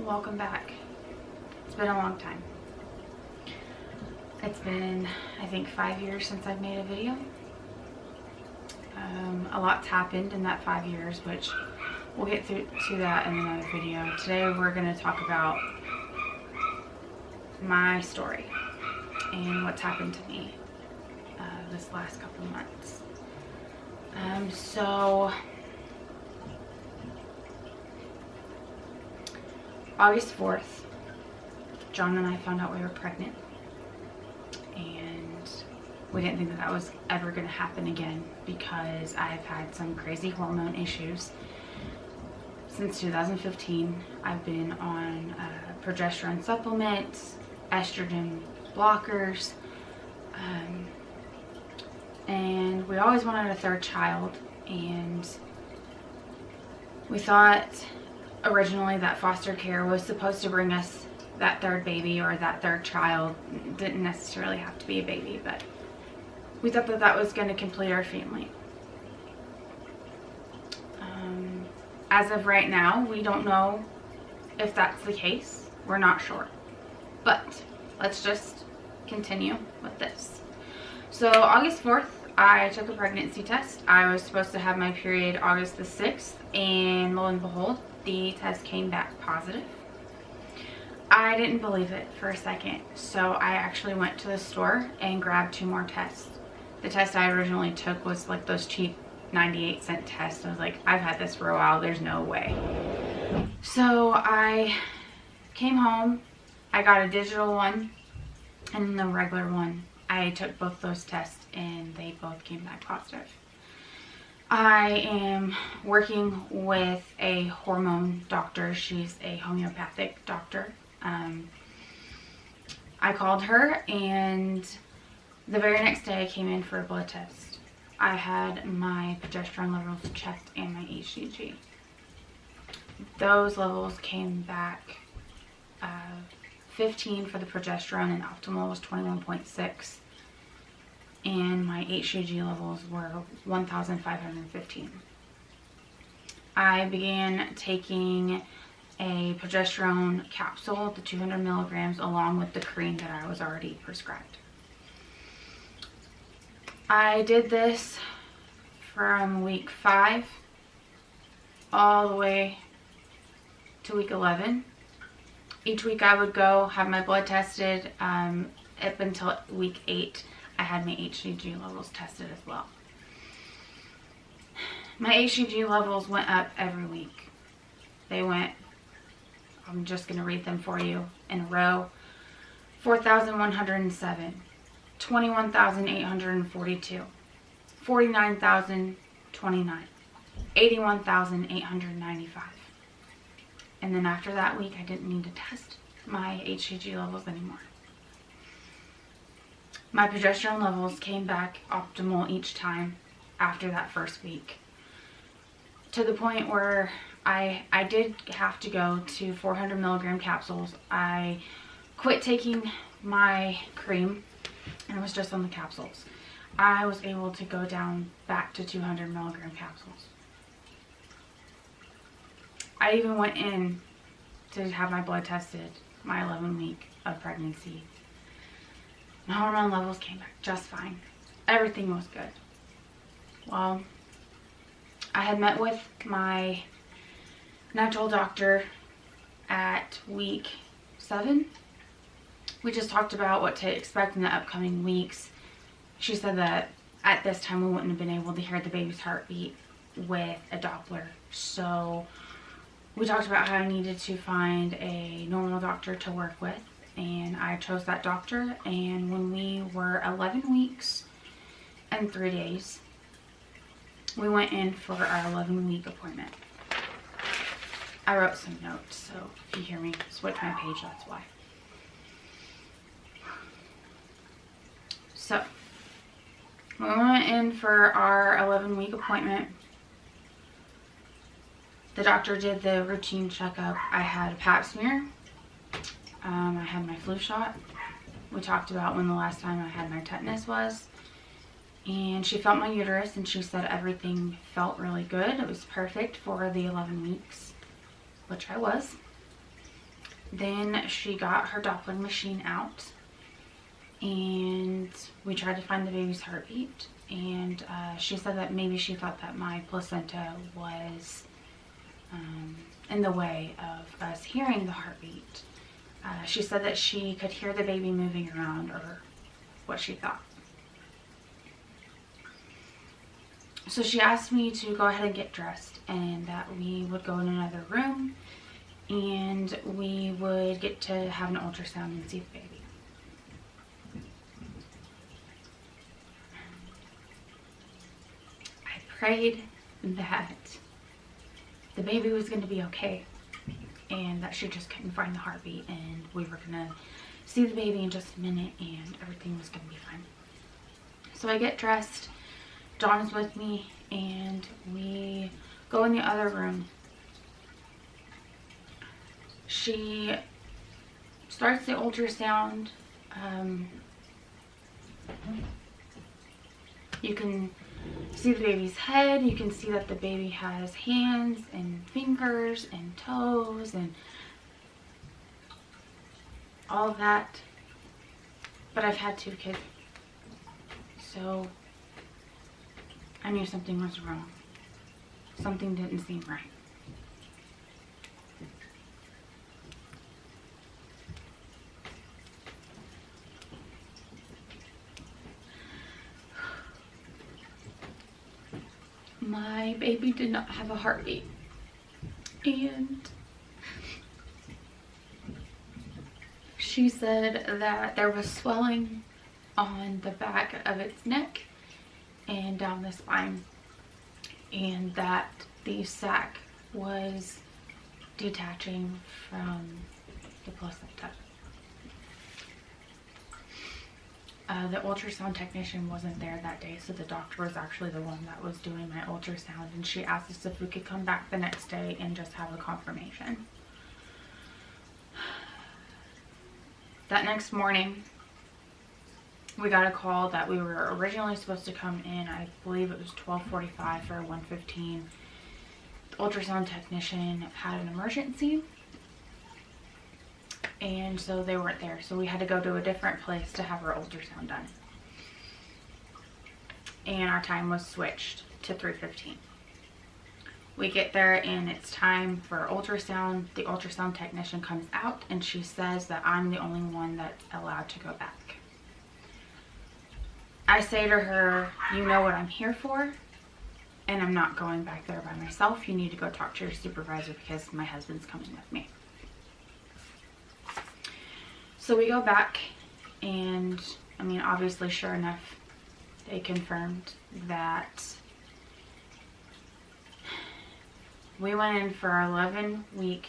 Welcome back. It's been a long time. It's been, I think, 5 years since I've made a video. A lot's happened in that 5 years, which we'll get to that in another video. Today we're going to talk about my story and what's happened to me this last couple of months. So August 4th, John and I found out we were pregnant, and we didn't think that that was ever going to happen again because I've had some crazy hormone issues. Since 2015, I've been on progesterone supplements, estrogen blockers, and we always wanted a third child, and we thought originally that foster care was supposed to bring us that third baby or that third child. It didn't necessarily have to be a baby, but we thought that that was going to complete our family. As of right now, we don't know if that's the case. We're not sure. But let's just continue with this. So August 4th, I took a pregnancy test. I was supposed to have my period August the 6th, and lo and behold, the test came back positive. I didn't believe it for a second, so I actually went to the store and grabbed 2 more tests. The test I originally took was like those cheap 98-cent tests. I was like, I've had this for a while, there's no way. So I came home, I got a digital one and the regular one. I took both those tests and they both came back positive. I am working with a hormone doctor. She's a homeopathic doctor. I called her, and the very next day I came in for a blood test. I had my progesterone levels checked and my HCG. Those levels came back 15 for the progesterone, and optimal was 21.6. And my HCG levels were 1,515. I began taking a progesterone capsule, the 200 milligrams, along with the cream that I was already prescribed. I did this from week 5 all the way to week 11. Each week I would go have my blood tested. Up until week 8, I had my HCG levels tested as well. My HCG levels went up every week. They went, I'm just going to read them for you in a row: 4,107, 21,842, 49,029, 81,895. And then after that week, I didn't need to test my HCG levels anymore. My progesterone levels came back optimal each time after that first week, to the point where I did have to go to 400 milligram capsules. I quit taking my cream and it was just on the capsules. I was able to go down back to 200 milligram capsules. I even went in to have my blood tested, my 11th week of pregnancy. My hormone levels came back just fine. Everything was good. Well, I had met with my natural doctor at week 7. We just talked about what to expect in the upcoming weeks. She said that at this time we wouldn't have been able to hear the baby's heartbeat with a Doppler. So we talked about how I needed to find a normal doctor to work with, and I chose that doctor. And when we were 11 weeks and 3 days, we went in for our 11-week appointment. I wrote some notes, so if you hear me switch my page, that's why. So we went in for our 11-week appointment. The doctor did the routine checkup. I had a pap smear. I had my flu shot. We talked about when the last time I had my tetanus was. And she felt my uterus and she said everything felt really good. It was perfect for the 11 weeks, which I was. Then she got her Doppler machine out, and we tried to find the baby's heartbeat. And she said that maybe she thought that my placenta was in the way of us hearing the heartbeat. She said that she could hear the baby moving around, or what she thought. So she asked me to go ahead and get dressed, and that we would go in another room and we would get to have an ultrasound and see the baby. I prayed that the baby was going to be okay, and that she just couldn't find the heartbeat, and we were going to see the baby in just a minute and everything was going to be fine. So I get dressed, John is with me, and we go in the other room. She starts the ultrasound. You can see the baby's head. You can see that the baby has hands and fingers and toes and all of that. But I've had 2 kids, so I knew something was wrong. Something didn't seem right. My baby did not have a heartbeat, and she said that there was swelling on the back of its neck and down the spine, and that the sac was detaching from the placenta. The ultrasound technician wasn't there that day, so the doctor was actually the one that was doing my ultrasound, and she asked us if we could come back the next day and just have a confirmation. That next morning, we got a call that we were originally supposed to come in, I believe it was 12:45 or 1:15. The ultrasound technician had an emergency, and so they weren't there, so we had to go to a different place to have our ultrasound done, and our time was switched to 3:15. We get there and it's time for ultrasound. The ultrasound technician comes out and she says that I'm the only one that's allowed to go back. I say to her, you know what I'm here for, and I'm not going back there by myself. You need to go talk to your supervisor because my husband's coming with me. So we go back, and I mean, obviously, sure enough, they confirmed that we went in for our 11-week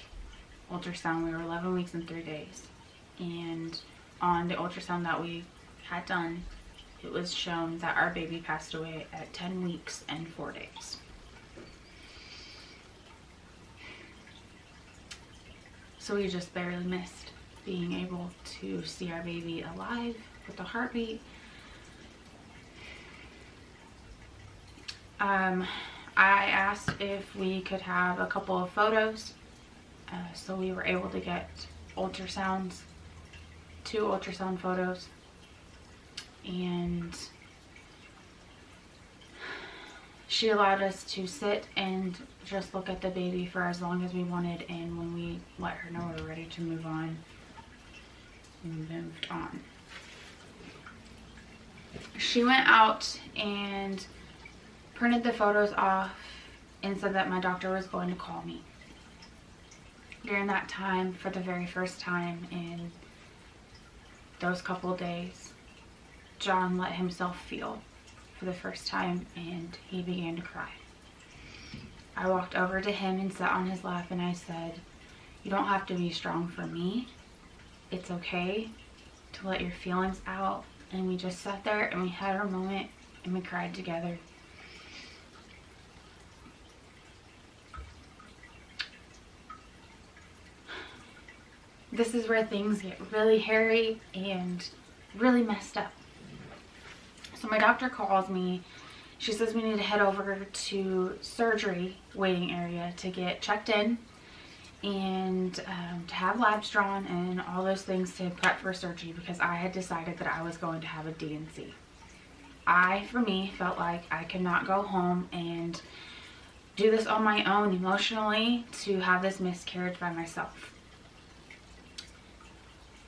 ultrasound. We were 11 weeks and 3 days. And on the ultrasound that we had done, it was shown that our baby passed away at 10 weeks and 4 days. So we just barely missed being able to see our baby alive with a heartbeat. I asked if we could have a couple of photos, so we were able to get ultrasounds, 2 ultrasound photos, and she allowed us to sit and just look at the baby for as long as we wanted, and when we let her know we were ready to move on, we moved on. She went out and printed the photos off and said that my doctor was going to call me. During that time, for the very first time in those couple of days, John let himself feel for the first time, and he began to cry. I walked over to him and sat on his lap, and I said, you don't have to be strong for me. It's okay to let your feelings out. And we just sat there and we had our moment and we cried together. This is where things get really hairy and really messed up. So my doctor calls me. She says we need to head over to surgery waiting area to get checked in and to have labs drawn and all those things to prep for surgery, because I had decided that I was going to have a D&C. I, for me, felt like I could not go home and do this on my own emotionally to have this miscarriage by myself.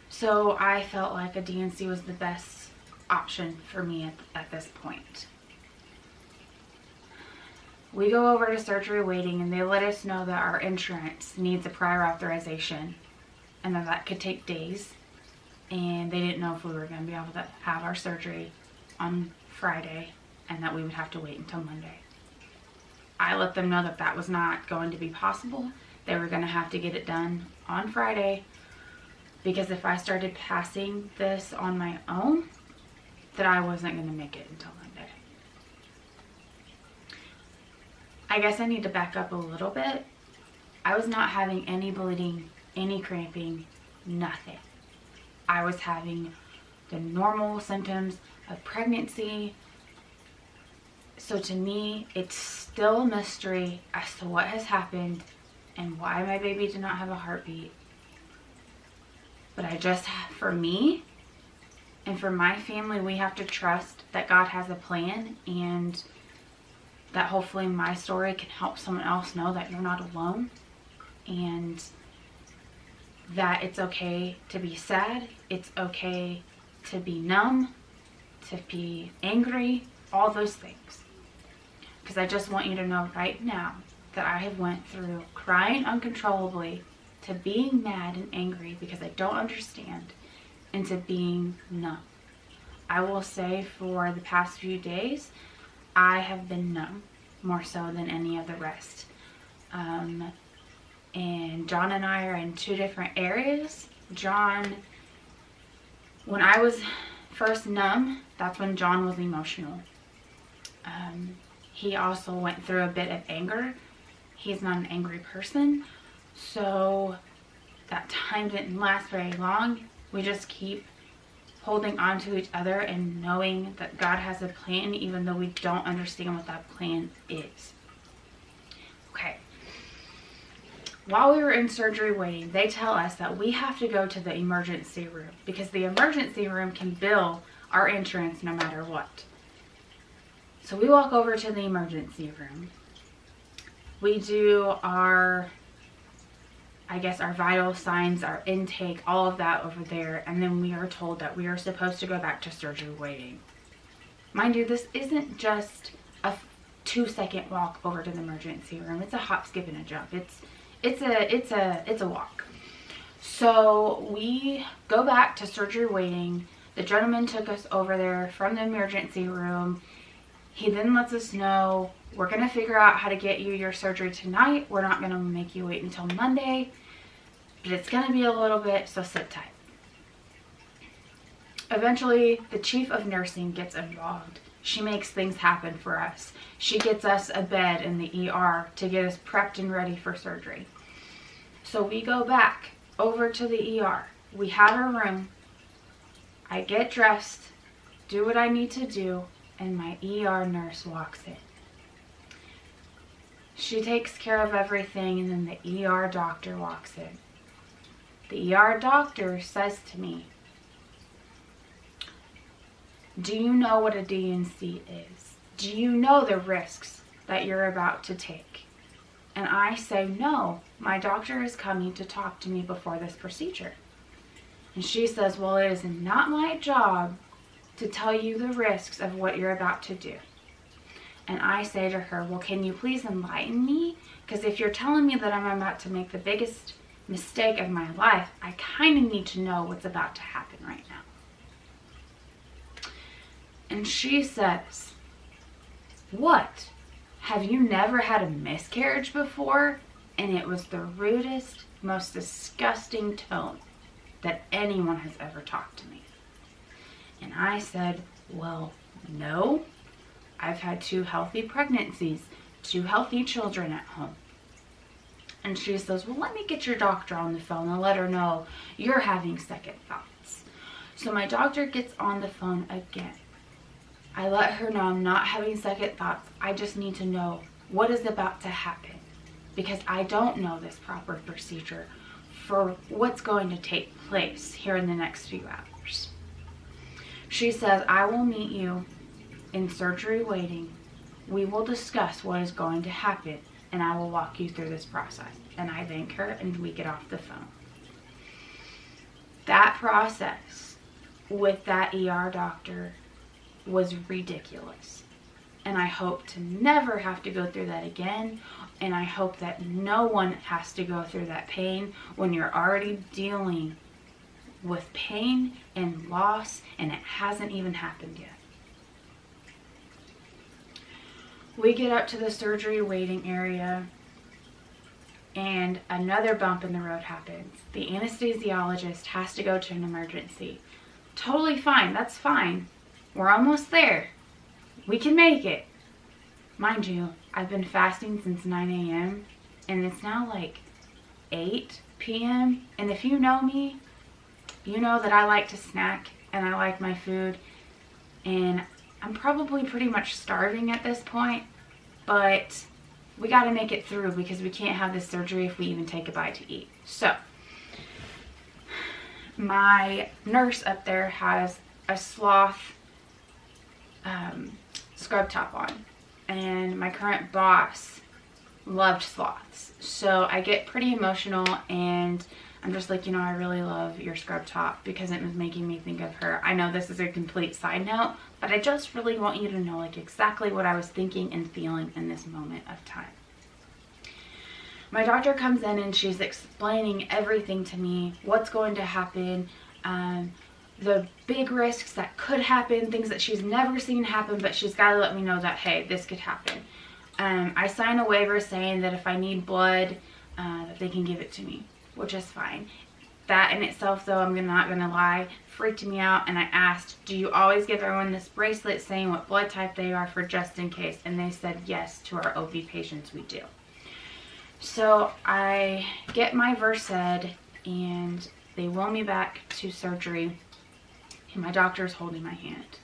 So I felt like a D&C was the best option for me at this point. We go over to surgery waiting, and they let us know that our insurance needs a prior authorization and that could take days, and they didn't know if we were going to be able to have our surgery on Friday and that we would have to wait until Monday. I let them know that that was not going to be possible. They were going to have to get it done on Friday, because if I started passing this on my own, that I wasn't going to make it until Monday. I guess I need to back up a little bit. I was not having any bleeding, any cramping, nothing. I was having the normal symptoms of pregnancy. So to me, it's still a mystery as to what has happened and why my baby did not have a heartbeat. But I just, for me and for my family, we have to trust that God has a plan, and that hopefully my story can help someone else know that you're not alone, and that it's okay to be sad, it's okay to be numb, to be angry, all those things. Because I just want you to know right now that I have went through crying uncontrollably, to being mad and angry because I don't understand, and to being numb. I will say for the past few days, I have been numb more so than any of the rest. And John and I are in two different areas. John, when I was first numb, that's when John was emotional. He also went through a bit of anger. He's not an angry person, so that time didn't last very long. We just keep holding on to each other and knowing that God has a plan, even though we don't understand what that plan is. Okay. While we were in surgery waiting, they tell us that we have to go to the emergency room, because the emergency room can bill our insurance no matter what. So we walk over to the emergency room. We do our vital signs, our intake, all of that over there, and then we are told that we are supposed to go back to surgery waiting. Mind you, this isn't just a 2-second walk over to the emergency room. It's a hop, skip, and a jump. It's a walk. So we go back to surgery waiting. The gentleman took us over there from the emergency room. He then lets us know, we're going to figure out how to get you your surgery tonight. We're not going to make you wait until Monday, but it's going to be a little bit, so sit tight. Eventually, the chief of nursing gets involved. She makes things happen for us. She gets us a bed in the ER to get us prepped and ready for surgery. So we go back over to the ER. We have a room. I get dressed, do what I need to do, and my ER nurse walks in. She takes care of everything, and then the ER doctor walks in. The ER doctor says to me, "Do you know what a D&C is? Do you know the risks that you're about to take?" And I say, "No, my doctor is coming to talk to me before this procedure." And she says, "Well, it is not my job to tell you the risks of what you're about to do." And I say to her, "Well, can you please enlighten me? Because if you're telling me that I'm about to make the biggest mistake of my life, I kind of need to know what's about to happen right now." And she says, "What? Have you never had a miscarriage before?" And it was the rudest, most disgusting tone that anyone has ever talked to me. And I said, "Well, no. I've had 2 healthy pregnancies, 2 healthy children at home." And she says, "Well, let me get your doctor on the phone and let her know you're having second thoughts." So my doctor gets on the phone again. I let her know I'm not having second thoughts. I just need to know what is about to happen. because I don't know this proper procedure for what's going to take place here in the next few hours. She says, I will meet you in surgery waiting. We will discuss what is going to happen, and I will walk you through this process. And I thank her, and we get off the phone. That process with that ER doctor was ridiculous. And I hope to never have to go through that again. And I hope that no one has to go through that pain when you're already dealing with pain and loss and it hasn't even happened yet. We get up to the surgery waiting area and another bump in the road happens. The anesthesiologist has to go to an emergency. Totally fine, that's fine. We're almost there. We can make it. Mind you, I've been fasting since 9 a.m. and it's now like 8 p.m. And if you know me, you know that I like to snack and I like my food. And I'm probably pretty much starving at this point, but we got to make it through because we can't have this surgery if we even take a bite to eat. So, my nurse up there has a sloth scrub top on, and my current boss loved sloths. So I get pretty emotional and I'm just like, you know, I really love your scrub top because it was making me think of her. I know this is a complete side note, but I just really want you to know like exactly what I was thinking and feeling in this moment of time. My doctor comes in and she's explaining everything to me, what's going to happen, the big risks that could happen, things that she's never seen happen, but she's got to let me know that, hey, this could happen. I sign a waiver saying that if I need blood, that they can give it to me, which is fine. That in itself, though, I'm not going to lie, freaked me out, and I asked, do you always give everyone this bracelet saying what blood type they are for just in case? And they said, yes, to our OB patients, we do. So I get my Versed, and they wheel me back to surgery, and my doctor's holding my hand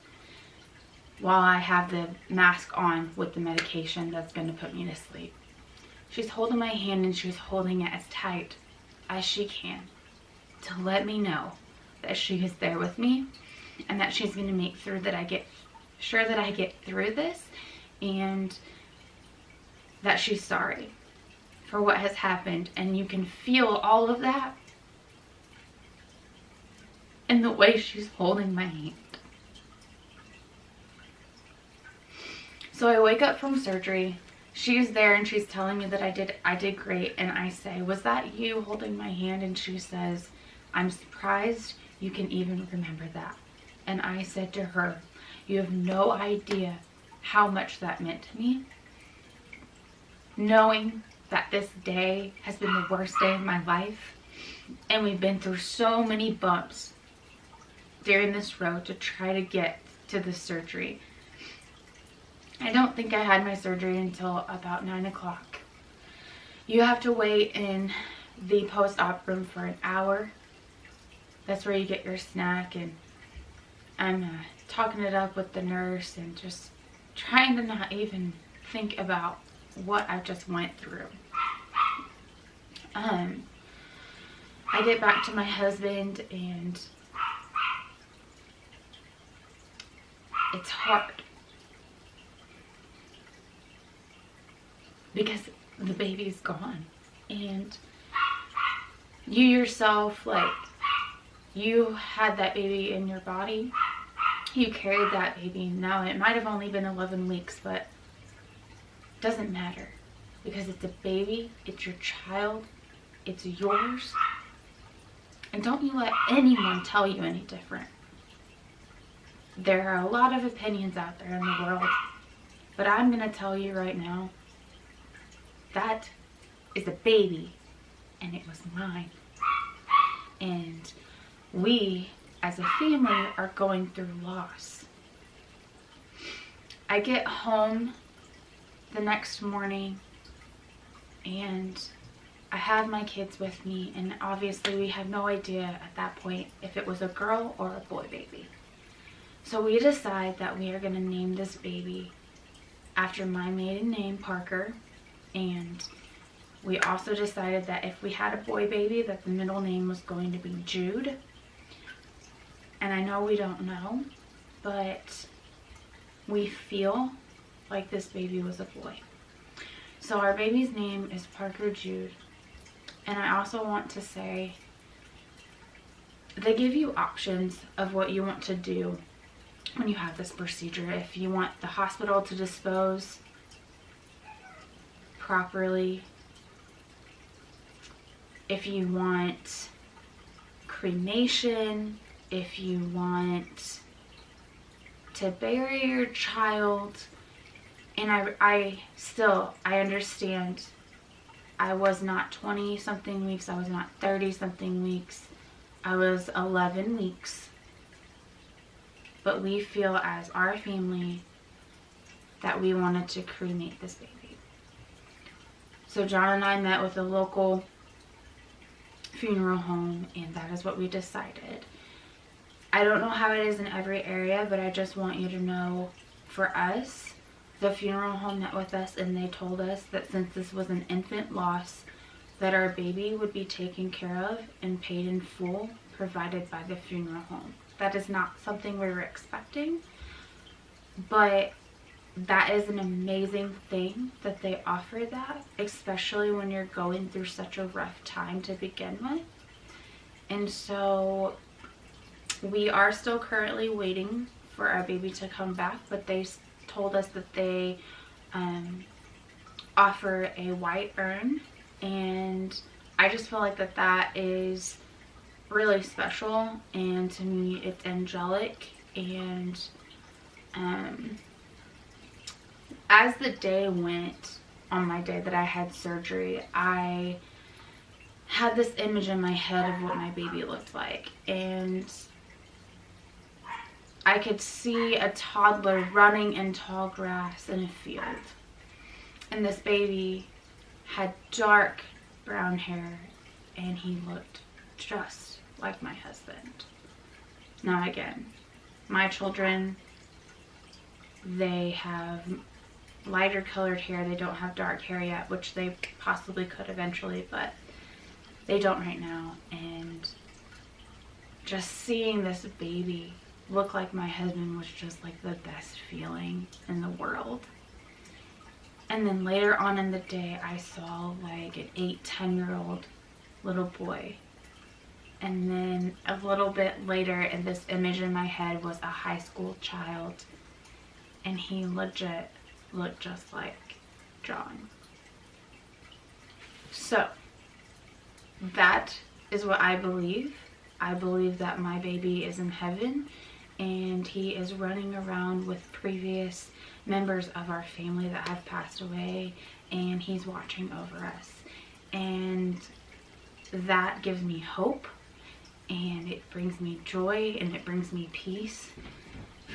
while I have the mask on with the medication that's going to put me to sleep. She's holding my hand, and she's holding it as tight as she can to let me know that she is there with me and that she's going to make sure that I get through this, and that she's sorry for what has happened. And you can feel all of that in the way she's holding my hand. So I wake up from surgery. She's there and she's telling me that I did great. And I say, was that you holding my hand? And she says, I'm surprised you can even remember that. And I said to her, you have no idea how much that meant to me. Knowing that this day has been the worst day of my life. And we've been through so many bumps during this road to try to get to the surgery. I don't think I had my surgery until about 9 o'clock. You have to wait in the post-op room for an hour. That's where you get your snack, and I'm talking it up with the nurse and just trying to not even think about what I just went through. I get back to my husband, and it's hard because the baby's gone, and you yourself, like, you had that baby in your body, you carried that baby. Now it might have only been 11 weeks, but it doesn't matter because it's a baby, it's your child, it's yours, and don't you let anyone tell you any different. There are a lot of opinions out there in the world, but I'm going to tell you right now, that is a baby, and it was mine. And we, as a family, are going through loss. I get home the next morning, and I have my kids with me, and obviously we have no idea at that point if it was a girl or a boy baby. So we decide that we are going to name this baby after my maiden name, Parker, and We also decided that if we had a boy baby, that the middle name was going to be Jude. And I know we don't know, but we feel like this baby was a boy. So our baby's name is Parker Jude. And I also want to say, they give you options of what you want to do when you have this procedure. If you want the hospital to dispose properly, if you want cremation, if you want to bury your child. And I understand I was not 20 something weeks, I was not 30 something weeks, I was 11 weeks. But we feel as our family that we wanted to cremate this baby. So John and I met with a local funeral home, and that is what we decided. I don't know how it is in every area, but I just want you to know, for us, the funeral home met with us and they told us that since this was an infant loss, that our baby would be taken care of and paid in full, provided by the funeral home. That is not something we were expecting, but that is an amazing thing that they offer that, especially when you're going through such a rough time to begin with. And so we are still currently waiting for our baby to come back, but they told us that they offer a white urn, and I just feel like that is really special, and to me it's angelic. And as the day went, on my day that I had surgery, I had this image in my head of what my baby looked like, and I could see a toddler running in tall grass in a field. And this baby had dark brown hair, and he looked just like my husband. Now again, my children, they have lighter colored hair. They don't have dark hair yet, which they possibly could eventually, but they don't right now. And just seeing this baby look like my husband was just like the best feeling in the world. And then later on in the day, I saw like an 8-10-year-old little boy. And then a little bit later, and this image in my head was a high school child, and he legit looked just like John. So that is what I believe. I believe that my baby is in heaven, and he is running around with previous members of our family that have passed away, and he's watching over us. And that gives me hope, and it brings me joy, and it brings me peace.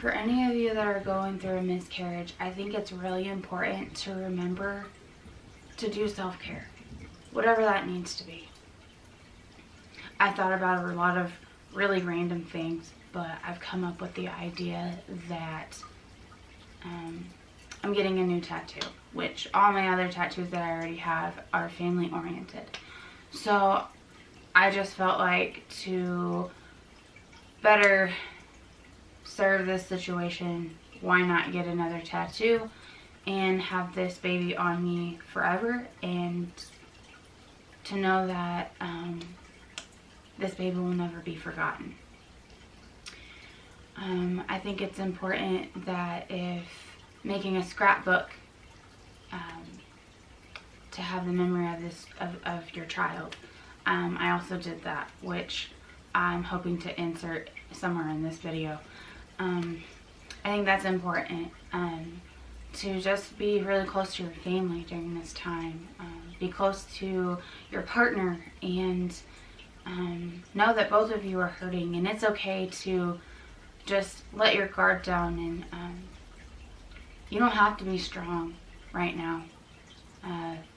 For any of you that are going through a miscarriage, I think it's really important to remember to do self-care, whatever that needs to be. I thought about a lot of really random things, but I've come up with the idea that I'm getting a new tattoo, which all my other tattoos that I already have are family oriented. So I just felt like to better serve this situation, why not get another tattoo and have this baby on me forever, and to know that this baby will never be forgotten. I think it's important that if making a scrapbook, to have the memory of this of your child. I also did that, which I'm hoping to insert somewhere in this video. I think that's important, to just be really close to your family during this time. Be close to your partner, and know that both of you are hurting, and it's okay to just let your guard down, and you don't have to be strong right now.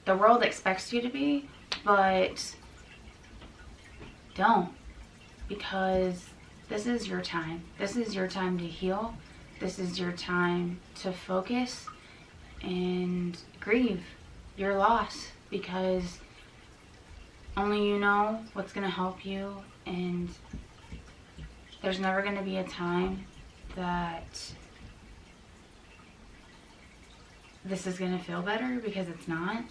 The world expects you to be, but don't, because this is your time. This is your time to heal. This is your time to focus and grieve your loss. because only you know what's going to help you, and there's never going to be a time that this is going to feel better, because it's not.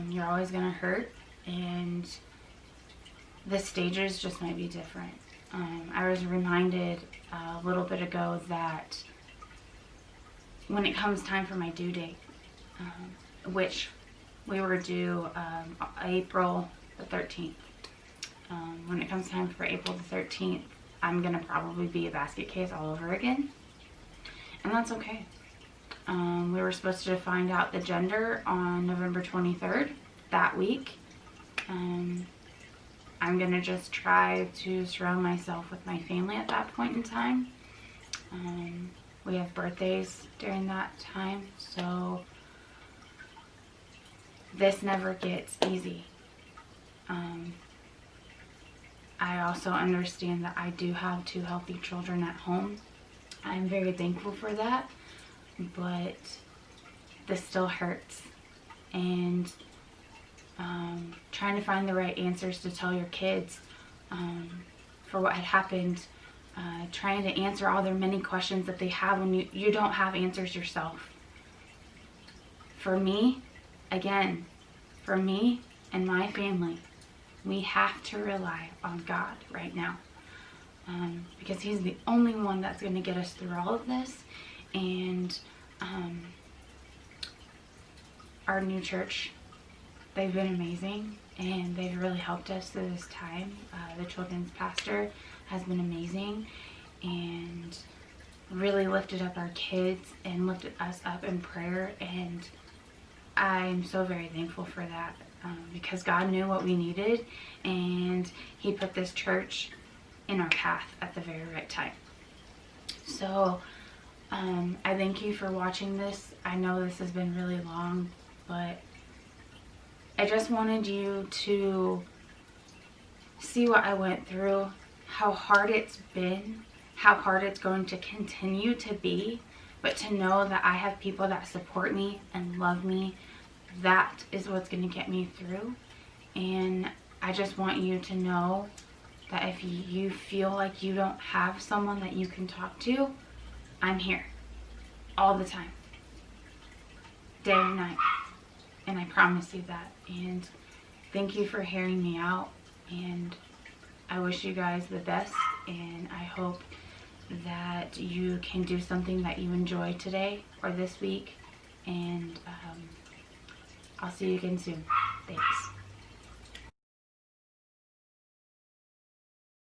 You're always going to hurt, and the stages just might be different. I was reminded a little bit ago that when it comes time for my due date, which we were due April the 13th. When it comes time for April the 13th, I'm going to probably be a basket case all over again. And that's okay. We were supposed to find out the gender on November 23rd, that week. I'm going to just try to surround myself with my family at that point in time. We have birthdays during that time, so this never gets easy. I also understand that I do have 2 healthy children at home. I'm very thankful for that, but this still hurts. And trying to find the right answers to tell your kids for what had happened, trying to answer all their many questions that they have when you don't have answers yourself. For me, again, for me and my family, we have to rely on God right now, because He's the only one that's going to get us through all of this. And our new church, they've been amazing, and they've really helped us through this time. The children's pastor has been amazing and really lifted up our kids and lifted us up in prayer, and I'm so very thankful for that, because God knew what we needed, and He put this church in our path at the very right time. So I thank you for watching this. I know this has been really long, but I just wanted you to see what I went through, how hard it's been, how hard it's going to continue to be, but to know that I have people that support me and love me. That is what's going to get me through. And I just want you to know that if you feel like you don't have someone that you can talk to, I'm here all the time, day and night, and I promise you that. And thank you for hearing me out, and I wish you guys the best, and I hope that you can do something that you enjoy today or this week, and I'll see you again soon. Thanks.